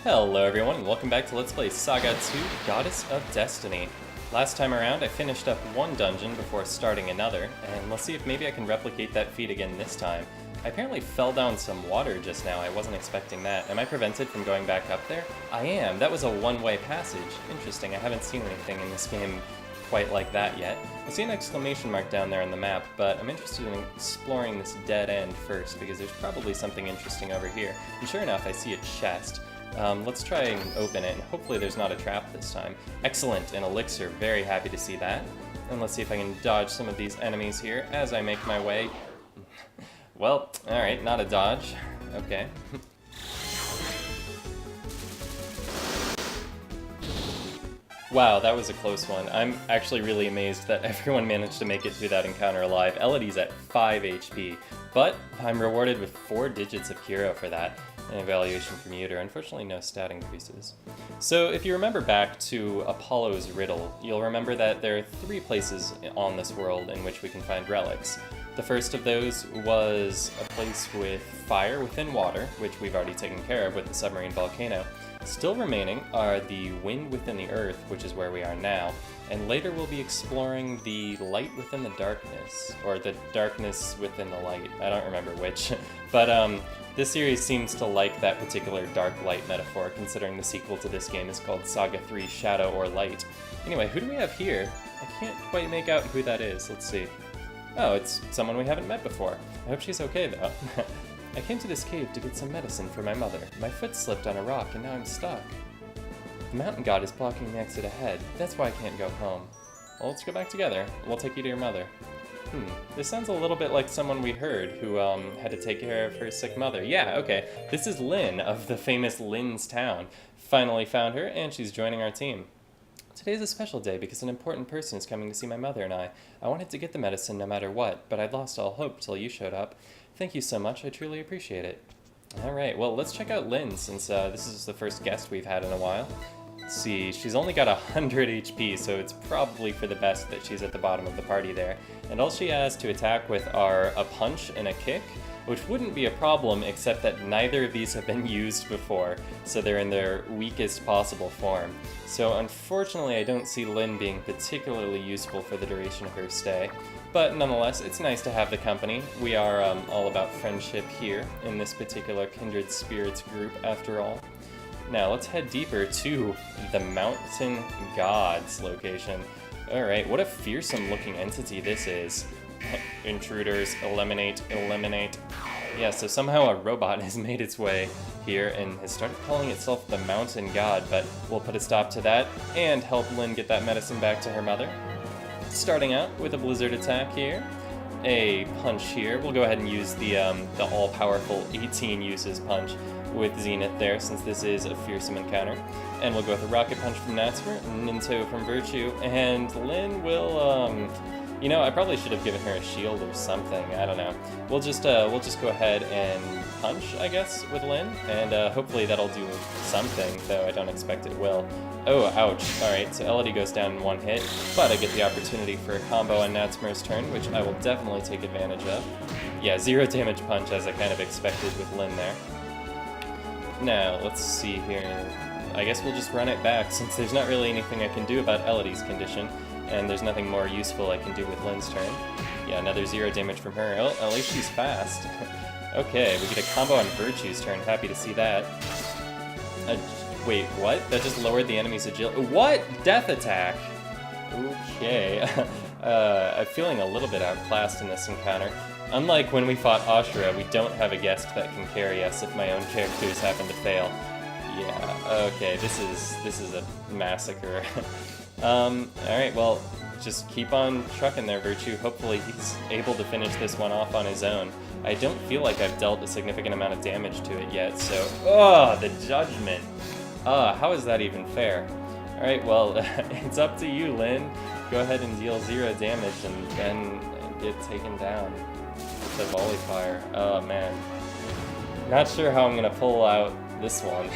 Hello everyone, and welcome back to Let's Play SaGa 2, Goddess of Destiny. Last time around, I finished up one dungeon before starting another, and let's see if maybe I can replicate that feat again this time. I apparently fell down some water just now, I wasn't expecting that. Am I prevented from going back up there? I am, that was a one-way passage. Interesting, I haven't seen anything in this game quite like that yet. I see an exclamation mark down there on the map, but I'm interested in exploring this dead end first, because there's probably something interesting over here. And sure enough, I see a chest. Let's try and open it, and hopefully there's not a trap this time. Excellent, an elixir, very happy to see that. And let's see if I can dodge some of these enemies here as I make my way. Well, alright, not a dodge. Okay. Wow, that was a close one. I'm actually really amazed that everyone managed to make it through that encounter alive. Elodie's at 5 HP, but I'm rewarded with 4 digits of hero for that. An evaluation from Uter. Unfortunately, no stat increases. So if you remember back to Apollo's riddle, you'll remember that there are 3 places on this world in which we can find relics. The first of those was a place with fire within water, which we've already taken care of with the submarine volcano. Still remaining are the wind within the earth, which is where we are now, and later we'll be exploring the light within the darkness, or the darkness within the light. I don't remember which, but this series seems to like that particular dark light metaphor, considering the sequel to this game is called SaGa 3 Shadow or Light. Anyway, who do we have here? I can't quite make out who that is. Let's see. Oh, it's someone we haven't met before. I hope she's okay, though. I came to this cave to get some medicine for my mother. My foot slipped on a rock and now I'm stuck. The mountain god is blocking the exit ahead. That's why I can't go home. Well, let's go back together. We'll take you to your mother. This sounds a little bit like someone we heard who had to take care of her sick mother. Yeah, okay. This is Lynn of the famous Lynn's Town. Finally found her, and she's joining our team. Today's a special day because an important person is coming to see my mother and I. I wanted to get the medicine no matter what, but I'd lost all hope till you showed up. Thank you so much, I truly appreciate it. Alright, well, let's check out Lynn since this is the first guest we've had in a while. Let's see, she's only got 100 HP, so it's probably for the best that she's at the bottom of the party there. And all she has to attack with are a punch and a kick, which wouldn't be a problem except that neither of these have been used before, so they're in their weakest possible form. So unfortunately I don't see Lynn being particularly useful for the duration of her stay, but nonetheless it's nice to have the company. We are all about friendship here in this particular Kindred Spirits group after all. Now let's head deeper to the Mountain Gods location. Alright, what a fearsome looking entity this is. Intruders, eliminate, eliminate. Yeah, so somehow a robot has made its way here and has started calling itself the Mountain God, but we'll put a stop to that and help Lynn get that medicine back to her mother. Starting out with a blizzard attack here, a punch here. We'll go ahead and use the all-powerful 18 uses punch with Zenith there, since this is a fearsome encounter. And we'll go with a rocket punch from Natsmer, Ninto from Virtue, and Lynn will, you know, I probably should have given her a shield or something, I don't know. We'll just go ahead and punch, I guess, with Lynn, and hopefully that'll do something, though I don't expect it will. Oh, ouch. Alright, so Elodie goes down in one hit, but I get the opportunity for a combo on Natsmer's turn, which I will definitely take advantage of. Yeah, 0 damage punch, as I kind of expected with Lynn there. Now, let's see here. I guess we'll just run it back, since there's not really anything I can do about Elodie's condition, and there's nothing more useful I can do with Lynn's turn. Yeah, another 0 damage from her. Oh, at least she's fast. Okay, we get a combo on Virtue's turn. Happy to see that. Wait, what? That just lowered the enemy's agility. What? Death attack! Okay. I'm feeling a little bit outclassed in this encounter. Unlike when we fought Ashura, we don't have a guest that can carry us if my own characters happen to fail. Yeah, okay, this is a massacre. Alright, well, just keep on trucking there, Virtue. Hopefully he's able to finish this one off on his own. I don't feel like I've dealt a significant amount of damage to it yet, so... Oh, the judgment! How is that even fair? Alright, well, it's up to you, Lynn. Go ahead and deal 0 damage and then get taken down with the volley fire. Oh, man. Not sure how I'm gonna pull out this one.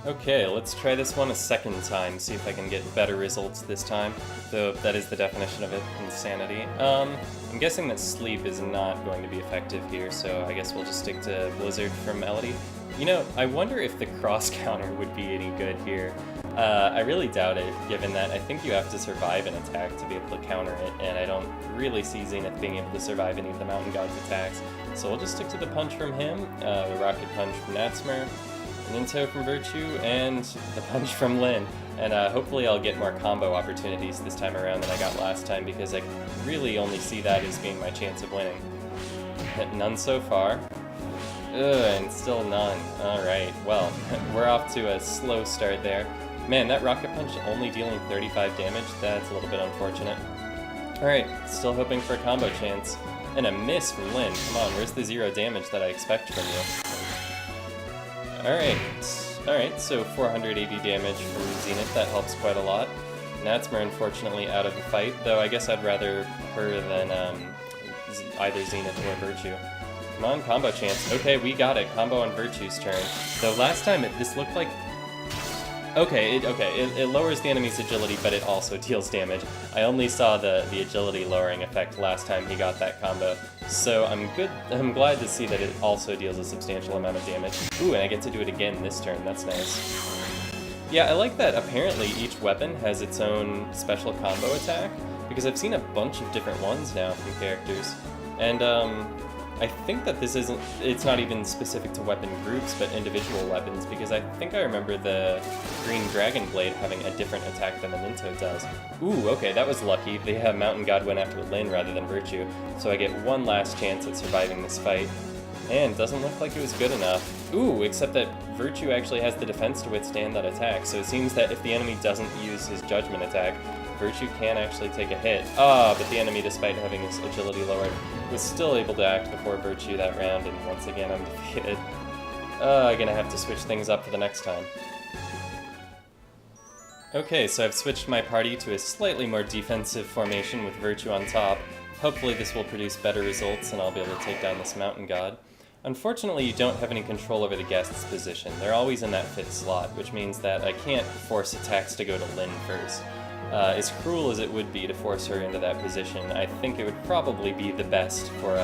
Okay, let's try this one a second time, see if I can get better results this time, though that is the definition of it, insanity. I'm guessing that sleep is not going to be effective here, so I guess we'll just stick to Blizzard from Elodie. You know, I wonder if the cross counter would be any good here. I really doubt it, given that I think you have to survive an attack to be able to counter it, and I don't really see Zenith being able to survive any of the Mountain God's attacks. So we'll just stick to the punch from him, the Rocket Punch from Natsmer, Ninto from Virtue, and the punch from Lin. And hopefully I'll get more combo opportunities this time around than I got last time, because I really only see that as being my chance of winning. None so far. And still none. Alright, well, we're off to a slow start there. Man, that Rocket Punch only dealing 35 damage, that's a little bit unfortunate. Alright, still hoping for a combo chance. And a miss from Lin. Come on, where's the 0 damage that I expect from you? Alright, so 480 damage from Zenith, that helps quite a lot. Natsmer unfortunately out of the fight, though I guess I'd rather her than either Zenith or Virtue. Come on, combo chance. Okay, we got it. Combo on Virtue's turn. Though last time this looked like... Okay, it lowers the enemy's agility, but it also deals damage. I only saw the agility lowering effect last time he got that combo. So I'm glad to see that it also deals a substantial amount of damage. Ooh, and I get to do it again this turn. That's nice. Yeah, I like that apparently each weapon has its own special combo attack, because I've seen a bunch of different ones now from characters. And I think that it's not even specific to weapon groups, but individual weapons, because I think I remember the Green Dragon Blade having a different attack than the Ninto does. Ooh, okay, that was lucky. The Mountain God went after Lin rather than Virtue, so I get one last chance at surviving this fight. And doesn't look like it was good enough. Ooh, except that Virtue actually has the defense to withstand that attack, so it seems that if the enemy doesn't use his Judgment attack, Virtue can actually take a hit. But the enemy, despite having his agility lowered, was still able to act before Virtue that round, and once again I'm defeated. I'm gonna have to switch things up for the next time. Okay, so I've switched my party to a slightly more defensive formation with Virtue on top. Hopefully this will produce better results and I'll be able to take down this Mountain God. Unfortunately, you don't have any control over the guest's position. They're always in that 5th slot, which means that I can't force attacks to go to Lin first. As cruel as it would be to force her into that position, I think it would probably be the best for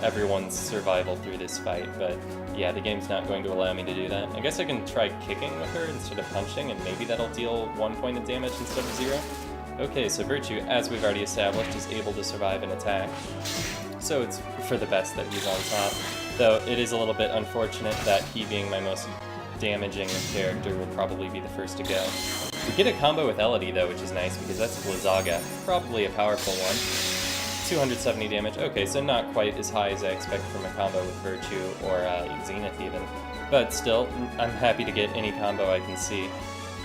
everyone's survival through this fight, but yeah, the game's not going to allow me to do that. I guess I can try kicking with her instead of punching, and maybe that'll deal 1 point of damage instead of 0. Okay, so Virtue, as we've already established, is able to survive an attack, so it's for the best that he's on top, though it is a little bit unfortunate that he being my most damaging character will probably be the first to go. We get a combo with Elodie though, which is nice because that's SaGa, probably a powerful one. 270 damage, okay, so not quite as high as I expect from a combo with Virtue or Zenith even, but still, I'm happy to get any combo I can see,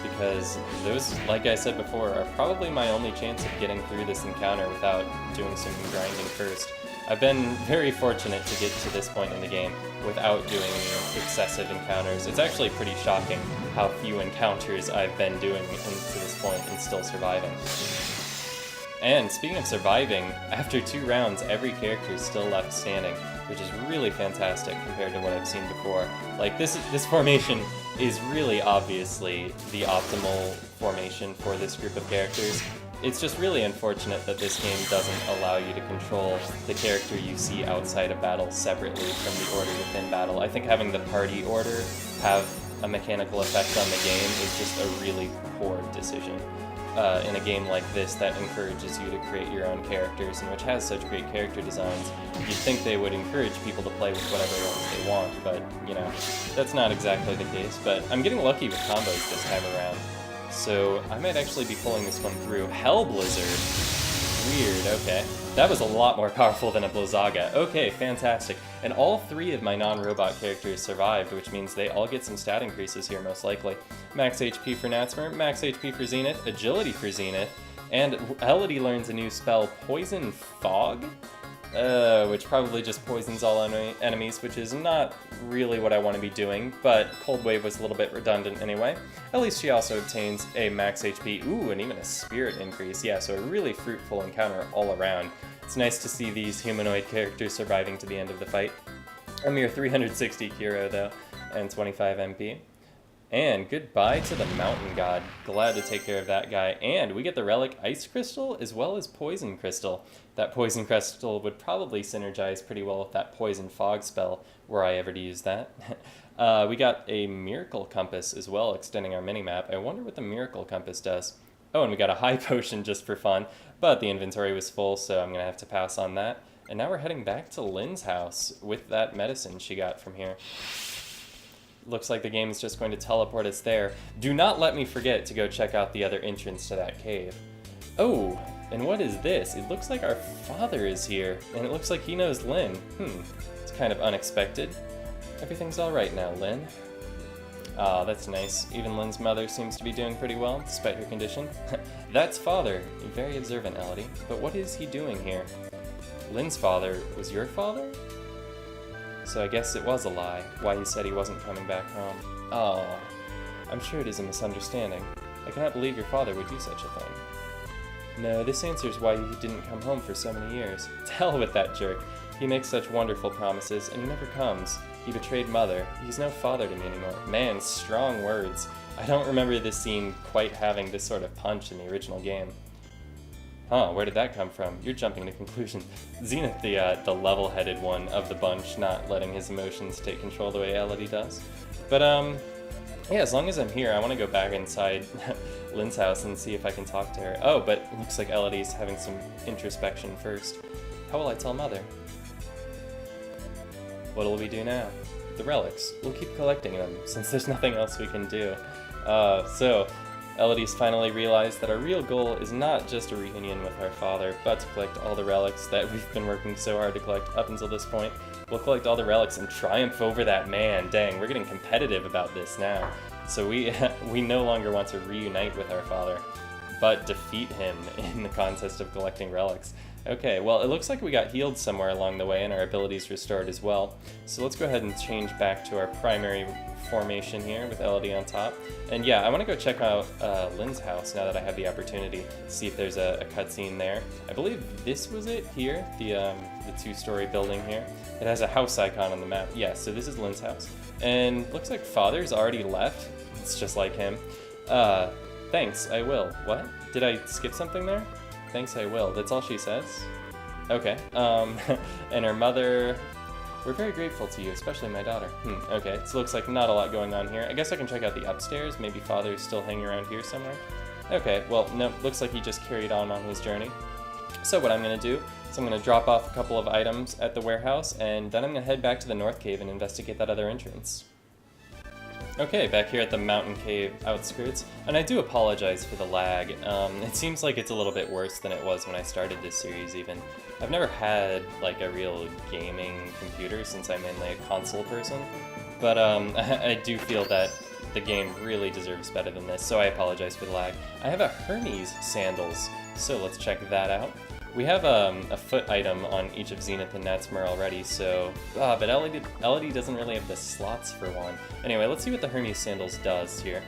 because those, like I said before, are probably my only chance of getting through this encounter without doing some grinding first. I've been very fortunate to get to this point in the game without doing excessive encounters. It's actually pretty shocking how few encounters I've been doing to this point and still surviving. And speaking of surviving, after 2 rounds, every character is still left standing, which is really fantastic compared to what I've seen before. Like, this formation is really obviously the optimal formation for this group of characters. It's just really unfortunate that this game doesn't allow you to control the character you see outside of battle separately from the order within battle. I think having the party order have a mechanical effect on the game is just a really poor decision. In a game like this that encourages you to create your own characters and which has such great character designs, you'd think they would encourage people to play with whatever ones they want, but, you know, that's not exactly the case. But I'm getting lucky with combos this time around, so I might actually be pulling this one through. Hell Blizzard! Weird, okay. That was a lot more powerful than a SaGa. Okay, fantastic. And all 3 of my non-robot characters survived, which means they all get some stat increases here, most likely. Max HP for Natsmer, max HP for Zenith, agility for Zenith, and Elodie learns a new spell, Poison Fog? Which probably just poisons all enemies, which is not really what I want to be doing, but Cold Wave was a little bit redundant anyway. At least she also obtains a max HP, ooh, and even a spirit increase. Yeah, so a really fruitful encounter all around. It's nice to see these humanoid characters surviving to the end of the fight. A mere 360 Kiro though, and 25 MP. And goodbye to the Mountain God. Glad to take care of that guy. And we get the Relic Ice Crystal as well as Poison Crystal. That Poison Crystal would probably synergize pretty well with that Poison Fog spell, were I ever to use that. We got a Miracle Compass as well, extending our minimap. I wonder what the Miracle Compass does. Oh, and we got a High Potion just for fun, but the inventory was full, so I'm going to have to pass on that. And now we're heading back to Lynn's house with that medicine she got from here. Looks like the game is just going to teleport us there. Do not let me forget to go check out the other entrance to that cave. Oh, and what is this? It looks like our father is here, and it looks like he knows Lynn. It's kind of unexpected. Everything's all right now, Lynn. Ah, that's nice. Even Lynn's mother seems to be doing pretty well, despite her condition. That's father. Very observant, Elodie. But what is he doing here? Lynn's father was your father? So I guess it was a lie, why he said he wasn't coming back home. Oh, I'm sure it is a misunderstanding. I cannot believe your father would do such a thing. No, this answers why he didn't come home for so many years. To hell with that jerk. He makes such wonderful promises, and he never comes. He betrayed mother. He's no father to me anymore. Man, strong words. I don't remember this scene quite having this sort of punch in the original game. Huh, where did that come from? You're jumping to conclusions. Zenith, the level-headed one of the bunch, not letting his emotions take control the way Elodie does. But, yeah, as long as I'm here, I want to go back inside Lynn's house and see if I can talk to her. Oh, but it looks like Elodie's having some introspection first. How will I tell Mother? What'll we do now? The relics. We'll keep collecting them, since there's nothing else we can do. So, Elodie's finally realized that our real goal is not just a reunion with our father, but to collect all the relics that we've been working so hard to collect up until this point. We'll collect all the relics and triumph over that man. Dang, we're getting competitive about this now. So we no longer want to reunite with our father, but defeat him in the contest of collecting relics. Okay, well, it looks like we got healed somewhere along the way and our abilities restored as well. So let's go ahead and change back to our primary formation here with Elodie on top. And yeah, I want to go check out Lynn's house now that I have the opportunity to see if there's a cutscene there. I believe this was it here, the two-story building here. It has a house icon on the map. Yeah, so this is Lynn's house. And looks like father's already left. It's just like him. Thanks, I will. What? Did I skip something there? Thanks, I will. That's all she says? Okay. And her mother... We're very grateful to you, especially my daughter. Okay, so looks like not a lot going on here. I guess I can check out the upstairs. Maybe father's still hanging around here somewhere. Okay, well, no, looks like he just carried on his journey. So what I'm going to do is I'm going to drop off a couple of items at the warehouse, and then I'm going to head back to the North Cave and investigate that other entrance. Okay, back here at the Mountain Cave outskirts, and I do apologize for the lag. It seems like it's a little bit worse than it was when I started this series even. I've never had like a real gaming computer since I'm mainly a console person, but I do feel that the game really deserves better than this, so I apologize for the lag. I have a Hermes Sandals, so let's check that out. We have a foot item on each of Zenith and Natsmer already, so... but Elodie doesn't really have the slots for one. Anyway, let's see what the Hermes Sandals does here.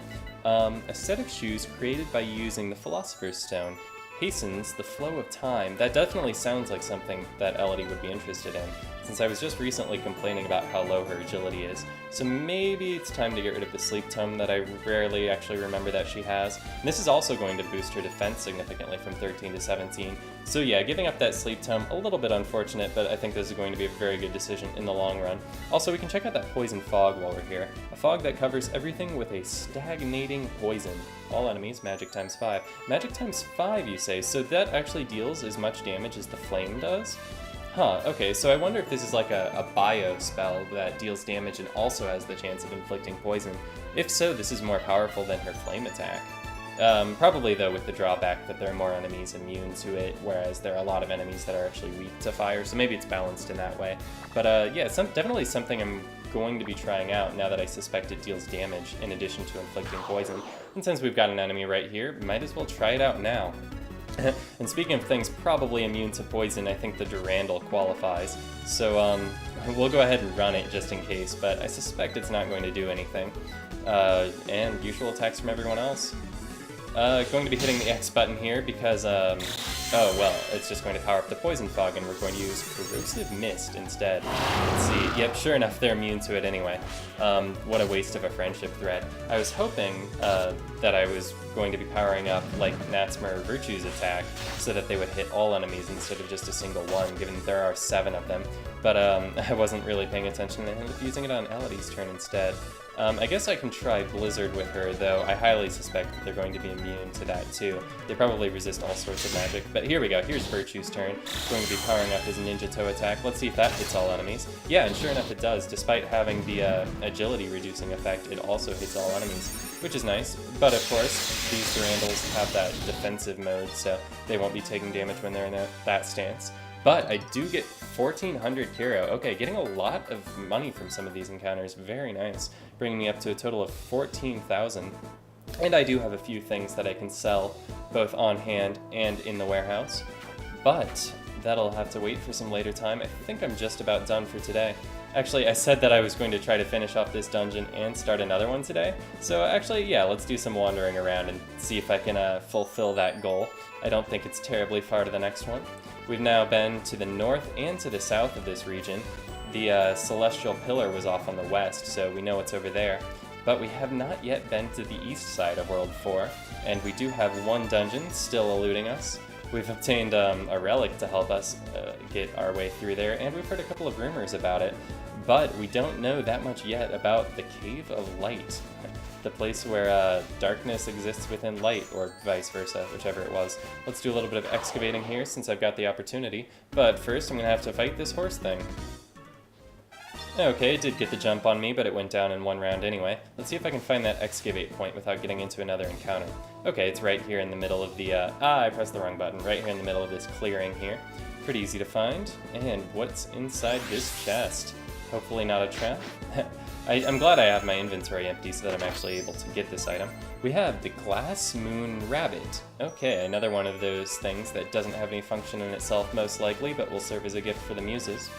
A set of shoes created by using the Philosopher's Stone hastens the flow of time. That definitely sounds like something that Elodie would be interested in, since I was just recently complaining about how low her agility is. So maybe it's time to get rid of the Sleep Tome that I rarely actually remember that she has. And this is also going to boost her defense significantly from 13 to 17. So yeah, giving up that Sleep Tome, a little bit unfortunate, but I think this is going to be a very good decision in the long run. Also, we can check out that Poison Fog while we're here. A fog that covers everything with a stagnating poison. All enemies, magic times 5. Magic times 5, you say, so that actually deals as much damage as the flame does? Huh, okay, so I wonder if this is like a bio spell that deals damage and also has the chance of inflicting poison. If so, this is more powerful than her flame attack. Probably, though, with the drawback that there are more enemies immune to it, whereas there are a lot of enemies that are actually weak to fire, so maybe it's balanced in that way. But yeah, it's definitely something I'm going to be trying out now that I suspect it deals damage in addition to inflicting poison. And since we've got an enemy right here, might as well try it out now. And speaking of things probably immune to poison, I think the Durandal qualifies. So we'll go ahead and run it just in case, but I suspect it's not going to do anything. And usual attacks from everyone else. Going to be hitting the X button here because Oh, well, it's just going to power up the Poison Fog, and we're going to use Corrosive Mist instead. Let's see. Yep, sure enough, they're immune to it anyway. What a waste of a friendship thread. I was hoping that I was going to be powering up, like, Natsmer Virtue's attack, so that they would hit all enemies instead of just a single one, given that there are 7 of them. But I wasn't really paying attention and ended up using it on Elodie's turn instead. I guess I can try Blizzard with her, though I highly suspect that they're going to be immune to that too. They probably resist all sorts of magic. But here we go, here's Virtue's turn. Going to be powering up his Ninja Toe attack. Let's see if that hits all enemies. Yeah, and sure enough it does. Despite having the agility reducing effect, it also hits all enemies, which is nice. But of course, these Durandals have that defensive mode, so they won't be taking damage when they're in that stance. But I do get 1,400 Kiro. Okay, getting a lot of money from some of these encounters. Very nice. Bringing me up to a total of 14,000. And I do have a few things that I can sell, both on hand and in the warehouse. But that'll have to wait for some later time. I think I'm just about done for today. Actually, I said that I was going to try to finish off this dungeon and start another one today. So actually, yeah, let's do some wandering around and see if I can fulfill that goal. I don't think it's terribly far to the next one. We've now been to the north and to the south of this region. The Celestial Pillar was off on the west, so we know what's over there. But we have not yet been to the east side of World 4, and we do have one dungeon still eluding us. We've obtained a relic to help us get our way through there, and we've heard a couple of rumors about it. But we don't know that much yet about the Cave of Light, the place where darkness exists within light, or vice versa, whichever it was. Let's do a little bit of excavating here since I've got the opportunity, but first I'm going to have to fight this horse thing. Okay, it did get the jump on me, but it went down in one round anyway. Let's see if I can find that excavate point without getting into another encounter. Okay, it's right here in the middle of the, I pressed the wrong button, right here in the middle of this clearing here. Pretty easy to find. And what's inside this chest? Hopefully not a trap. I'm glad I have my inventory empty so that I'm actually able to get this item. We have the Glass Moon Rabbit. Okay, another one of those things that doesn't have any function in itself most likely, but will serve as a gift for the muses.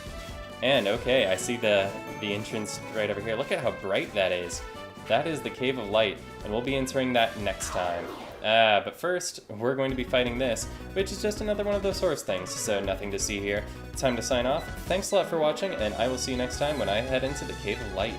And okay, I see the entrance right over here. Look at how bright that is. That is the Cave of Light, and we'll be entering that next time. But first, we're going to be fighting this, which is just another one of those horse things, so nothing to see here. Time to sign off. Thanks a lot for watching, and I will see you next time when I head into the Cave of Light.